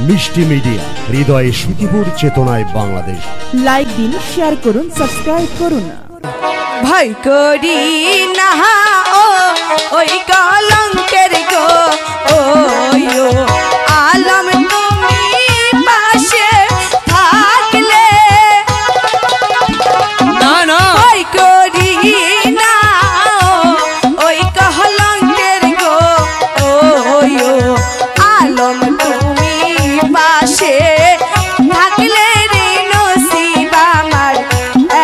মিষ্টি মিডিয়া, হৃদয়ে সুখীপুর, চেতনায় বাংলাদেশ। লাইক দিন, শেয়ার করুন, সাবস্ক্রাইব করুন। ভয় করি না ওই কলঙ্কের গো ও আলম, তুমি পাশে থাকলে না না ভয় করি না ওই কলঙ্কের গো ও আলম, তুমি পাশে থাকলে রে নসিব আমার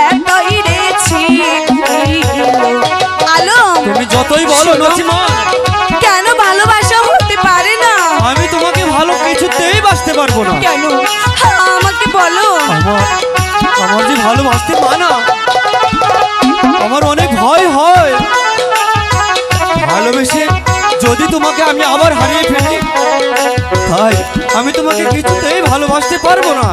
এতই রে ছিল। আলম, তুমি যতই বলো নচিমন, কেন ভালোবাসা হতে পারে না? আমি তোমাকে ভালো কিছুতেই বাসতে পারবো না। কেন আমাকে বলো। আমার যে ভালোবাসতে মানা, আমার অনেক ভয় হয়। ভালোবেসে যদি তোমাকে আমি আবার হারিয়ে ফেলি, তাই আমি তোমাকে কিছুতেই ভালোবাসতে পারবো না।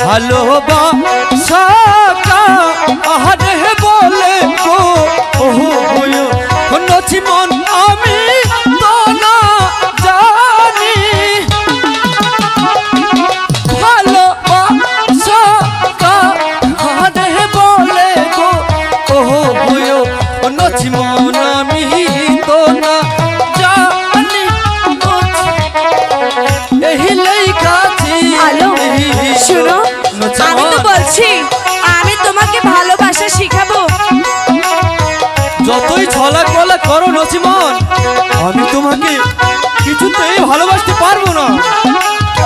ভালোবাসা আহারে বলে গো ও নচিমন, আমি তো না জানি। ভালোবাসা আহারে বলে গো ও নচিমন, আমি তো না জানি। এই কাছে আলম, শুনো, আমি তো বলছি আমি তোমাকে ভালোবাসা শিখাবো। যতই ছলা কলা করো নচিমন, আমি তোমাকে কিছুতেই ভালোবাসতে পারবো না।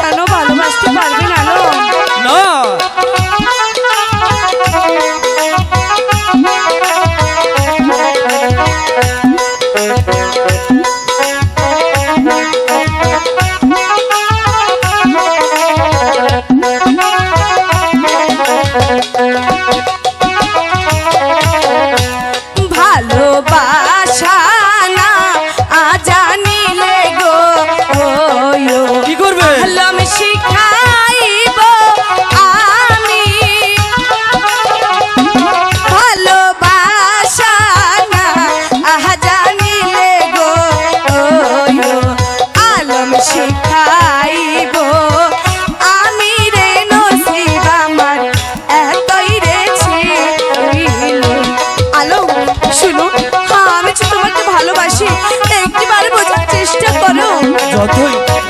কেন ভালোবাসতে পারবে না? না, ভালোবাসা না জানিলে গো কি করবে? আলম, শিখাইব আমি। ভালোবাসা না জানিলে গো আলম, শিখাইব আমি রে নসিব আমার এতই রে ছিল। আলম, শুনো, আমি যে তোমাকে ভালোবাসি, একটিবার বোঝার চেষ্টা করো।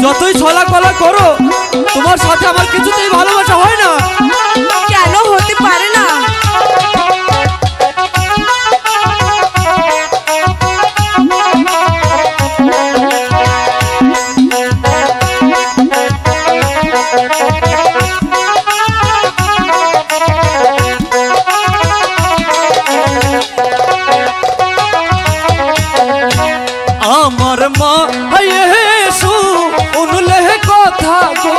যতই ছলা কলা করো, তোমার সাথে আমার কিছুতেই ভালোবাসা হয় না। কেন হতে পারে না? আমার মা শুনলে কথা গো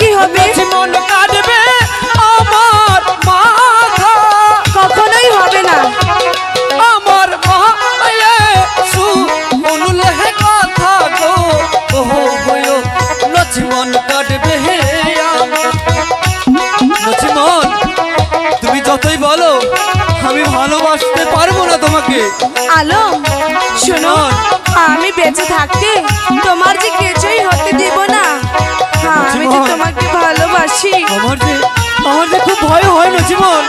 কি হবে? মন কাটবে আমার মাথা। কখনোই হবে না। আমার মা শুনলে কথা গো নচিমন কাটবে। নচিমন, তুমি যতই বলো আমি ভালোবাসতে পারবো না তোমাকে। আলম, শোনো, আমি বেঁচে থাকতে তোমার যে কিছুই হতে দিব না। আমি যে তোমাকে ভালোবাসি। আমার যে খুব ভয় হয় নচিমন।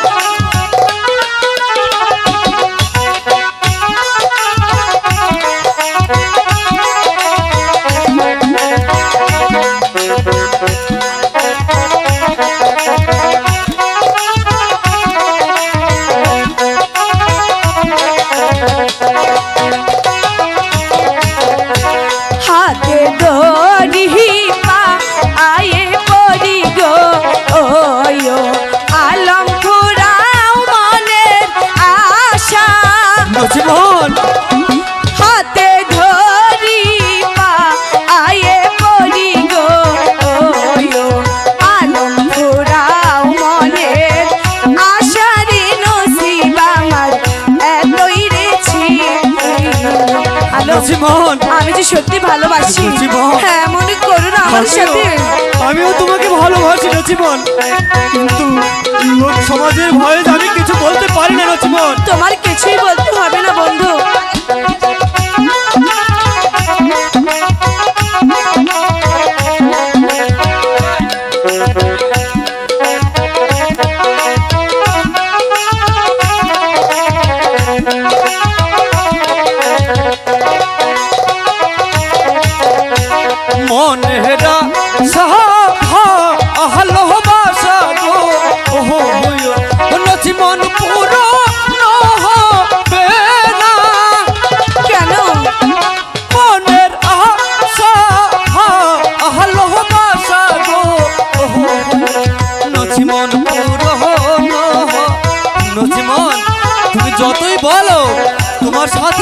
হাতে ধরি পা আয়ে পড়ি গো আলম, ঘোরা আমি যে সত্যি ভালোবাসি। জীবন। হ্যাঁ মনে করো না আমার সাথে। আমিও তোমাকে ভালোবাসি নচিমন, কিন্তু লোক সমাজের ভয়ে আমি কিছু বলতে পারি না নচিমন। তোমার কিছুই বলতে হবে না বন্ধু। মনেরা সাহা আহলো বাসা গো ওহো নচিমন পুরো নহবে না। কেন? মনের আশা আহলো বাসা গো ওহো নচিমন পুরো নচিমন, তুমি যতই বলো তোমার সাথে